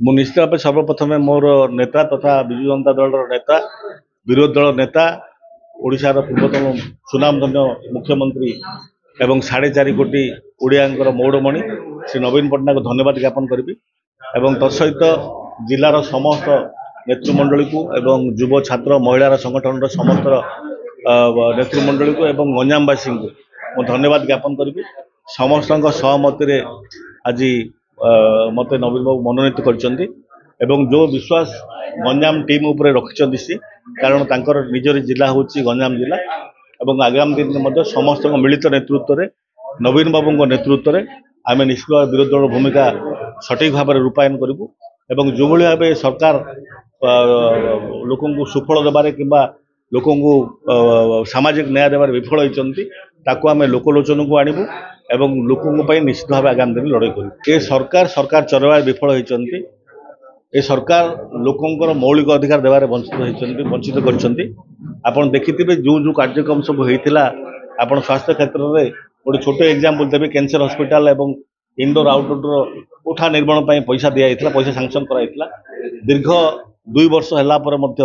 ମୁଁ ନିଶ୍ଚିତ ଭାବେ ସର୍ବପ୍ରଥମେ ମୋର ନେତା ତଥା ବିଜୁ ଜନତା ଦଳର ନେତା ବିରୋଧୀ ଦଳ ନେତା ଓଡ଼ିଶାର ପୂର୍ବତନ ସୁନାମଧନ୍ୟ ମୁଖ୍ୟମନ୍ତ୍ରୀ ଏବଂ 4.5 କୋଟି ଓଡ଼ିଆଙ୍କର ମୌଡ଼ମଣି ଶ୍ରୀ ନବୀନ ପଟ୍ଟନାୟକ ଧନ୍ୟବାଦ ଜ୍ଞାପନ କରିବି ଏବଂ ତତ୍ସହିତ ଜିଲ୍ଲାର ସମସ୍ତ ନେତୃମଣ୍ଡଳୀକୁ ଏବଂ ଯୁବ ଛାତ୍ର ମହିଳାର ସଂଗଠନର ସମସ୍ତ ନେତୃମଣ୍ଡଳୀକୁ ଏବଂ ଗଞ୍ଜାମବାସୀଙ୍କୁ ମୁଁ ଧନ୍ୟବାଦ ଜ୍ଞାପନ କରିବି। ସମସ୍ତଙ୍କ ସହମତିରେ ଆଜି ମତେ ନବୀନ ବାବୁ ମନୋନୀତ କରିଛନ୍ତି ଏବଂ ଯେଉଁ ବିଶ୍ୱାସ ଗଞ୍ଜାମ ଟିମ୍ ଉପରେ ରଖିଛନ୍ତି ସେ କାରଣ ତାଙ୍କର ନିଜର ଜିଲ୍ଲା ହେଉଛି ଗଞ୍ଜାମ ଜିଲ୍ଲା ଏବଂ ଆଗାମୀ ଦିନରେ ମଧ୍ୟ ସମସ୍ତଙ୍କ ମିଳିତ ନେତୃତ୍ୱରେ ନବୀନ ବାବୁଙ୍କ ନେତୃତ୍ୱରେ ଆମେ ନିଶ୍ଚିତ ଭାବେ ବିରୋଧୀ ଦଳର ଭୂମିକା ସଠିକ ଭାବରେ ରୂପାୟନ କରିବୁ ଏବଂ ଯେଉଁଭଳି ଭାବେ ସରକାର ଲୋକଙ୍କୁ ସୁଫଳ ଦେବାରେ କିମ୍ବା ଲୋକଙ୍କୁ ସାମାଜିକ ନ୍ୟାୟ ଦେବାରେ ବିଫଳ ହୋଇଛନ୍ତି ତାକୁ ଆମେ ଲୋକଲୋଚନକୁ ଆଣିବୁ ଏବଂ ଲୋକଙ୍କ ପାଇଁ ନିଶ୍ଚିତ ଭାବେ ଆଗାମୀ ଦିନ ଲଢ଼େଇ କରିବୁ। ଏ ସରକାର ଚଲେଇବାରେ ବିଫଳ ହୋଇଛନ୍ତି। ଏ ସରକାର ଲୋକଙ୍କର ମୌଳିକ ଅଧିକାର ଦେବାରେ ବଞ୍ଚିତ କରିଛନ୍ତି। ଆପଣ ଦେଖିଥିବେ ଯେଉଁ କାର୍ଯ୍ୟକ୍ରମ ସବୁ ହେଇଥିଲା ଆପଣ ସ୍ୱାସ୍ଥ୍ୟ କ୍ଷେତ୍ରରେ ଗୋଟେ ଛୋଟ ଏକ୍ଜାମ୍ପଲ ଦେବେ କ୍ୟାନ୍ସର ହସ୍ପିଟାଲ ଏବଂ ଇନଡୋର ଆଉଟଡୋର କୋଠା ନିର୍ମାଣ ପାଇଁ ପଇସା ଦିଆଯାଇଥିଲା ପଇସା ସାଂକ୍ସନ କରାଯାଇଥିଲା ଦୀର୍ଘ 2 ବର୍ଷ ହେଲା ପରେ ମଧ୍ୟ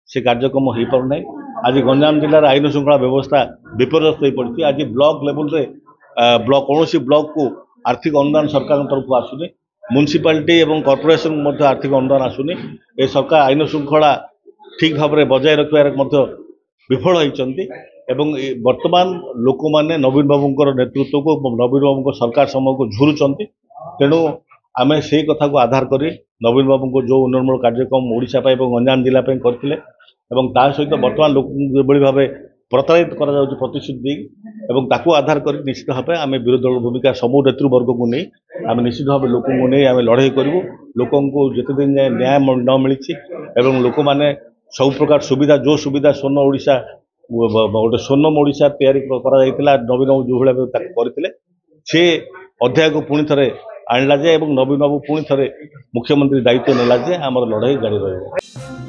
ସେ କାର୍ଯ୍ୟକ୍ରମ ହୋଇପାରୁନାହିଁ। ଆଜି ଗଞ୍ଜାମ ଜିଲ୍ଲାର ଆଇନ ଶୃଙ୍ଖଳା ବ୍ୟବସ୍ଥା ବିପର୍ଯ୍ୟସ୍ତ ହୋଇପଡ଼ିଛି। ଆଜି ବ୍ଲକ ଲେଭେଲରେ କୌଣସି ବ୍ଲକକୁ ଆର୍ଥିକ ଅନୁଦାନ ସରକାରଙ୍କ ତରଫରୁ ଆସୁନି म्युनिसिपालिटी एवं कॉर्पोरेशन मध्य आर्थिक अनुदान आसुनी ए सरकार आईन श्रृंखला ठीक भाव में बजाय रखार विफल होती वर्तमान लोक मैंने नवीन बाबू नेतृत्व को नवीन बाबू सरकार समय को झुरुंट तेणु आम से कथा को आधार कर नवीन बाबू को जो उन्नयनमूलक कार्यक्रम ओडिशा गंजाम जिला करते सहित बर्तमान लोक भाव प्रताड़ित प्रतिश्रुति ताकू आधार कर निश्चित भाव आम विरोधी दल भूमिका सबू नेतृवर्ग को नहीं आम निश्चित भाव लोक आम लड़ाई करूँ लोक जिते दिन जाए न्याय न मिली लोक मैंने सब प्रकार सुविधा जो सुविधा स्वर्ण ओडिशा गोटे स्वर्णम ओडिशा तैयारी नवीन बाबू जो भाई करते से अध्याय को पुणी थे आणला जे नवीन बाबू पुणी थे मुख्यमंत्री दायित्व नेला जे आम लड़ाई जारी रही।